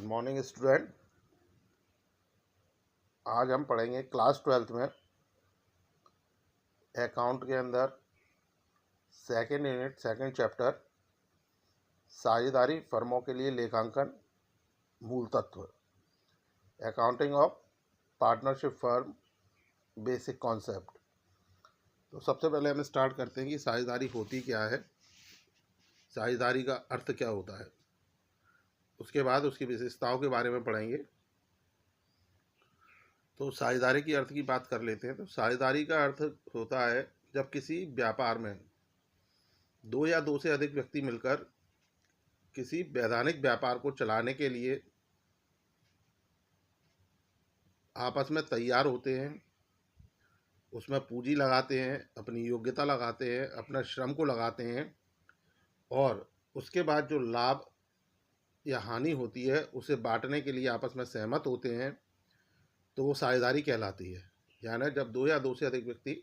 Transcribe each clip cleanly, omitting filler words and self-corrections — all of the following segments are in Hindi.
Morning student. आज हम पढ़ेंगे क्लास 12th में अकाउंट के अंदर सेकेंड यूनिट सेकेंड चैप्टर साझेदारी फर्मों के लिए लेखांकन मूल तत्व, accounting of partnership firm basic concept. तो सबसे पहले हम स्टार्ट करते हैं कि साझेदारी होती क्या है, साझेदारी का अर्थ क्या होता है। उसके बाद उसकी विशेषताओं के बारे में पढ़ेंगे। तो साझेदारी की अर्थ की बात कर लेते हैं। तो साझेदारी का अर्थ होता है जब किसी व्यापार में दो या दो से अधिक व्यक्ति मिलकर किसी वैधानिक व्यापार को चलाने के लिए आपस में तैयार होते हैं, उसमें पूंजी लगाते हैं, अपनी योग्यता लगाते हैं, अपना श्रम को लगाते हैं और उसके बाद जो लाभ या हानि होती है उसे बांटने के लिए आपस में सहमत होते हैं, तो वो साझेदारी कहलाती है। यानी जब दो या दो से अधिक व्यक्ति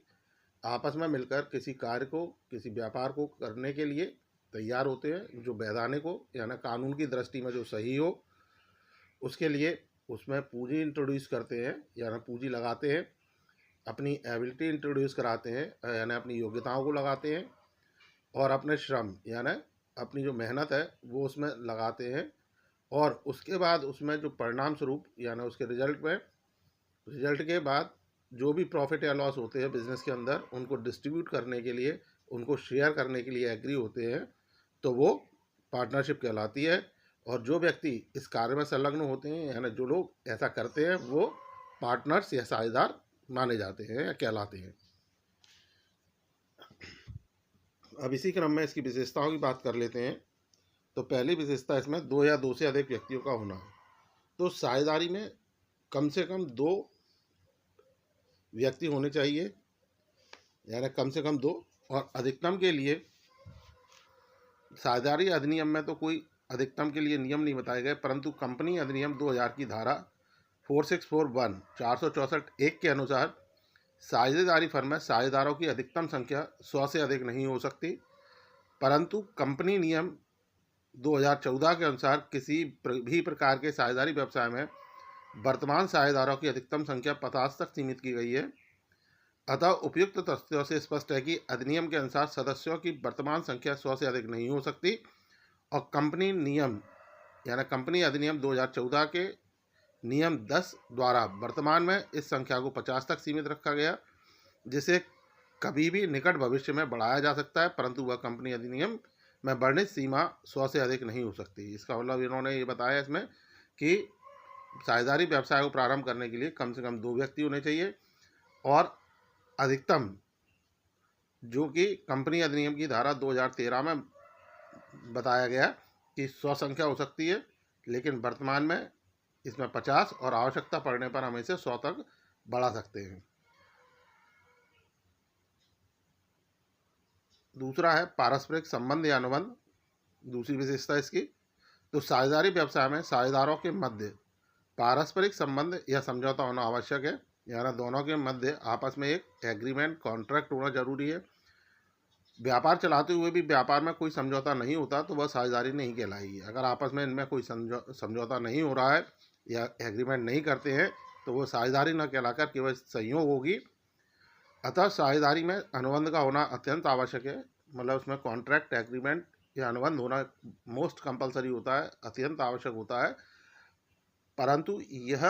आपस में मिलकर किसी कार्य को, किसी व्यापार को करने के लिए तैयार होते हैं जो वैधानिक हो, यानी कानून की दृष्टि में जो सही हो, उसके लिए उसमें पूंजी इंट्रोड्यूस करते हैं, यानी पूंजी लगाते हैं, अपनी एबिलिटी इंट्रोड्यूस कराते हैं, यानी अपनी योग्यताओं को लगाते हैं और अपने श्रम यानी अपनी जो मेहनत है वो उसमें लगाते हैं और उसके बाद उसमें जो परिणाम स्वरूप यानी उसके रिजल्ट के बाद जो भी प्रॉफिट या लॉस होते हैं बिजनेस के अंदर, उनको डिस्ट्रीब्यूट करने के लिए, उनको शेयर करने के लिए एग्री होते हैं, तो वो पार्टनरशिप कहलाती है। और जो व्यक्ति इस कार्य में संलग्न होते हैं यानी जो लोग ऐसा करते हैं वो पार्टनर्स या साझेदार माने जाते हैं या कहलाते हैं। अब इसी क्रम में इसकी विशेषताओं की बात कर लेते हैं। तो पहली विशेषता इसमें दो या दो से अधिक व्यक्तियों का होना। तो साझेदारी में कम से कम दो व्यक्ति होने चाहिए, यानी कम से कम दो, और अधिकतम के लिए साझेदारी अधिनियम में तो कोई अधिकतम के लिए नियम नहीं बताए गए, परंतु कंपनी अधिनियम 2000 की धारा 4641 464(1) के अनुसार साझेदारी फर्म में साझेदारों की अधिकतम संख्या 100 से अधिक नहीं हो सकती, परंतु कंपनी नियम 2014 के अनुसार किसी भी प्रकार के साझेदारी व्यवसाय में वर्तमान साझेदारों की अधिकतम संख्या 50 तक सीमित की गई है। अतः उपयुक्त तथ्यों से स्पष्ट है कि अधिनियम के अनुसार सदस्यों की वर्तमान संख्या 100 से अधिक नहीं हो सकती और कंपनी नियम यानी कंपनी अधिनियम 2014 के नियम 10 द्वारा वर्तमान में इस संख्या को 50 तक सीमित रखा गया, जिसे कभी भी निकट भविष्य में बढ़ाया जा सकता है, परंतु वह कंपनी अधिनियम में वर्णित सीमा 100 से अधिक नहीं हो सकती। इसका मतलब इन्होंने ये बताया इसमें कि साझेदारी व्यवसाय को प्रारंभ करने के लिए कम से कम दो व्यक्ति होने चाहिए और अधिकतम जो कि कंपनी अधिनियम की धारा 2013 में बताया गया कि 100 संख्या हो सकती है, लेकिन वर्तमान में इसमें 50 और आवश्यकता पड़ने पर हम इसे 100 तक बढ़ा सकते हैं। दूसरा है पारस्परिक संबंध या अनुबंध, दूसरी विशेषता इसकी। तो साझेदारी व्यवसाय में साझेदारों के मध्य पारस्परिक संबंध या समझौता होना आवश्यक है, यानी दोनों के मध्य आपस में एक एग्रीमेंट कॉन्ट्रैक्ट होना जरूरी है। व्यापार चलाते हुए भी व्यापार में कोई समझौता नहीं होता तो वह साझेदारी नहीं कहलाएगी। अगर आपस में इनमें कोई समझौता नहीं हो रहा है या एग्रीमेंट नहीं करते हैं तो वो साझेदारी न कहलाकर केवल सहयोग होगी। अतः साझेदारी में अनुबंध का होना अत्यंत आवश्यक है, मतलब उसमें कॉन्ट्रैक्ट, एग्रीमेंट या अनुबंध होना मोस्ट कंपलसरी होता है, अत्यंत आवश्यक होता है, परंतु यह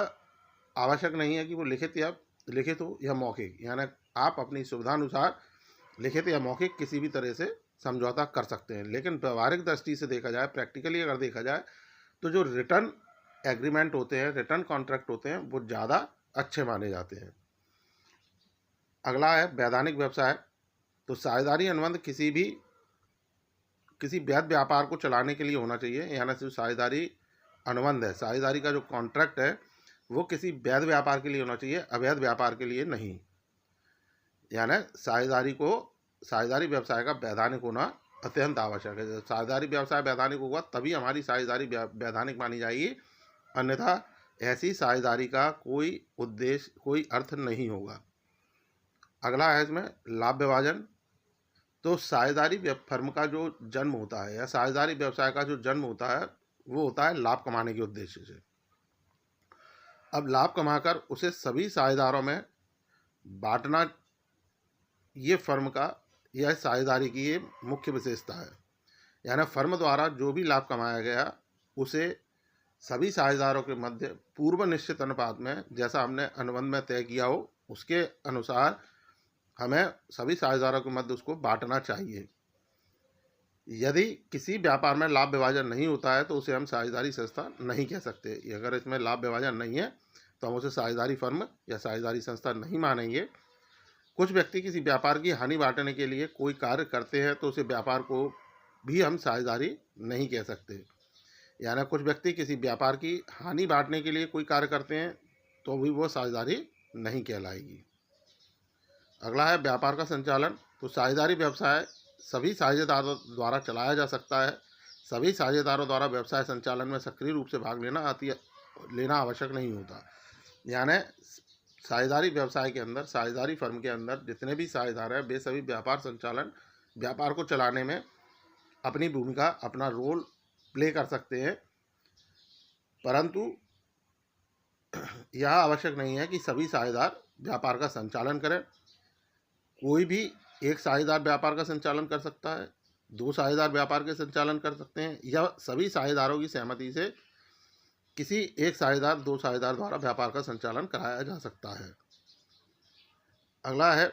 आवश्यक नहीं है कि वो लिखित हो या मौखिक, यानी आप अपनी सुविधानुसार लिखित या मौखिक किसी भी तरह से समझौता कर सकते हैं। लेकिन व्यवहारिक दृष्टि से देखा जाए, प्रैक्टिकली अगर देखा जाए, तो जो रिटर्न एग्रीमेंट होते हैं, रिटर्न कॉन्ट्रैक्ट होते हैं, वो ज़्यादा अच्छे माने जाते हैं। अगला है वैधानिक व्यवसाय। तो साझेदारी अनुबंध किसी वैध व्यापार को चलाने के लिए होना चाहिए, यानी जो साझेदारी अनुबंध है, साझेदारी का जो कॉन्ट्रैक्ट है वो किसी वैध व्यापार के लिए होना चाहिए, अवैध व्यापार के लिए नहीं। यानी साझेदारी व्यवसाय का वैधानिक होना अत्यंत आवश्यक है। साझेदारी व्यवसाय वैधानिक होगा तभी हमारी साझेदारी वैधानिक मानी जाएगी, अन्यथा ऐसी साझेदारी का कोई उद्देश्य, कोई अर्थ नहीं होगा। अगला है इसमें लाभ विभाजन। तो साझेदारी फर्म का जो जन्म होता है या साझेदारी व्यवसाय का जो जन्म होता है वो होता है लाभ कमाने के उद्देश्य से। अब लाभ कमाकर उसे सभी साझेदारों में बांटना, ये फर्म का यह साझेदारी की ये मुख्य विशेषता है। यानी फर्म द्वारा जो भी लाभ कमाया गया उसे सभी साझेदारों के मध्य पूर्व निश्चित अनुपात में, जैसा हमने अनुबंध में तय किया हो उसके अनुसार हमें सभी साझेदारों के मध्य उसको बांटना चाहिए। यदि किसी व्यापार में लाभ विभाजन नहीं होता है तो उसे हम साझेदारी संस्था नहीं कह सकते। अगर इसमें लाभ विभाजन नहीं है तो हम उसे साझेदारी फर्म या साझेदारी संस्था नहीं मानेंगे। कुछ व्यक्ति किसी व्यापार की हानि बांटने के लिए कोई कार्य करते हैं तो उसे व्यापार को भी हम साझेदारी नहीं कह सकते। यानी कुछ व्यक्ति किसी व्यापार की हानि बांटने के लिए कोई कार्य करते हैं तो भी वो साझेदारी नहीं कहलाएगी। अगला है व्यापार का संचालन। तो साझेदारी व्यवसाय सभी साझेदारों द्वारा चलाया जा सकता है। सभी साझेदारों द्वारा व्यवसाय संचालन में सक्रिय रूप से भाग लेना आवश्यक नहीं होता। यानी साझेदारी व्यवसाय के अंदर, साझेदारी फर्म के अंदर जितने भी साझेदार हैं वे सभी व्यापार को चलाने में अपनी भूमिका, अपना रोल प्ले कर सकते हैं, परंतु यह आवश्यक नहीं है कि सभी साझेदार व्यापार का संचालन करें। कोई भी एक साझेदार व्यापार का संचालन कर सकता है, दो साझेदार व्यापार के संचालन कर सकते हैं, या सभी साझेदारों की सहमति से किसी एक साझेदार, दो साझेदार द्वारा व्यापार का संचालन कराया जा सकता है। अगला है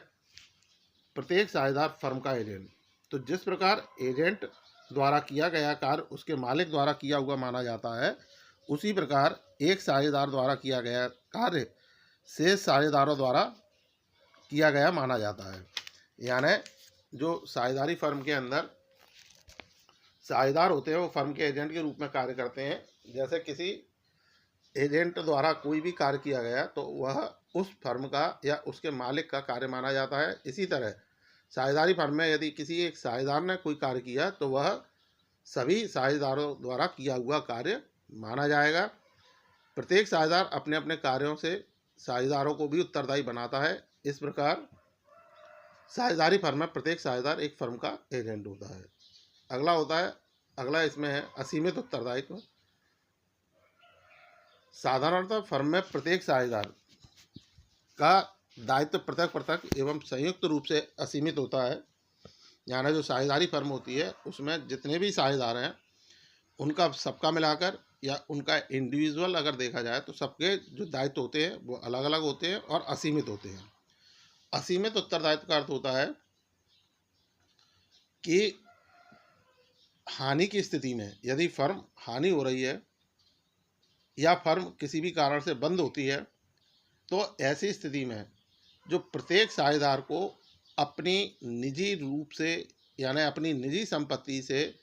प्रत्येक साझेदार फर्म का एजेंट। तो जिस प्रकार एजेंट द्वारा किया गया कार्य उसके मालिक द्वारा किया हुआ माना जाता है, उसी प्रकार एक साझेदार द्वारा किया गया कार्य शेष साझेदारों द्वारा किया गया माना जाता है। यानी जो साझेदारी फर्म के अंदर साझेदार होते हैं वो फर्म के एजेंट के रूप में कार्य करते हैं। जैसे किसी एजेंट द्वारा कोई भी कार्य किया गया तो वह उस फर्म का या उसके मालिक का कार्य माना जाता है। इसी तरह साझेदारी फर्म में यदि किसी एक साझेदार ने कोई कार्य किया तो वह सभी साझेदारों द्वारा किया हुआ कार्य माना जाएगा। प्रत्येक साझेदार अपने अपने कार्यों से साझेदारों को भी उत्तरदायी बनाता है। इस प्रकार साझेदारी फर्म में प्रत्येक साझेदार एक फर्म का एजेंट होता है। अगला इसमें है असीमित उत्तरदायित्व। साधारणतः फर्म में प्रत्येक साझेदार का दायित्व पृथक पृथक एवं संयुक्त रूप से असीमित होता है। यानी जो साझेदारी फर्म होती है उसमें जितने भी साझेदार हैं उनका सबका मिलाकर या उनका इंडिविजुअल अगर देखा जाए तो सबके जो दायित्व होते हैं वो अलग अलग होते हैं और असीमित होते हैं। असीमित उत्तरदायित्व का अर्थ होता है कि हानि की स्थिति में यदि फर्म हानि हो रही है या फर्म किसी भी कारण से बंद होती है तो ऐसी स्थिति में जो प्रत्येक साझेदार को अपनी निजी रूप से यानी अपनी निजी संपत्ति से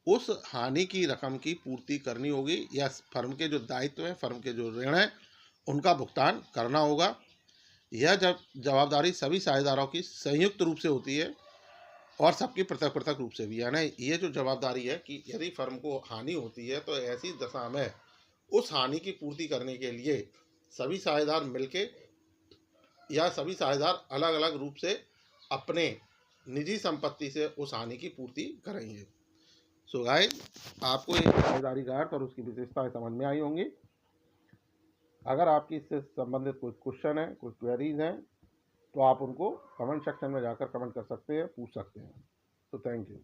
उस हानि की रकम की पूर्ति करनी होगी या फर्म के जो दायित्व हैं, फर्म के जो ऋण हैं उनका भुगतान करना होगा। यह जवाबदारी सभी साझेदारों की संयुक्त रूप से होती है और सबकी पृथक पृथक रूप से भी। यानी ये जो जवाबदारी है कि यदि फर्म को हानि होती है तो ऐसी दशा में उस हानि की पूर्ति करने के लिए सभी साझेदार मिलके या सभी साझेदार अलग अलग रूप से अपने निजी संपत्ति से उस हानि की पूर्ति करेंगे। सो गाइस, आपको ये साझेदारी का अर्थ और उसकी विशेषताएं समझ में आई होंगी। अगर आपकी इससे संबंधित कोई क्वेश्चन है, कोई क्वेरीज हैं तो आप उनको कमेंट सेक्शन में जाकर कमेंट कर सकते हैं, पूछ सकते हैं। तो थैंक यू।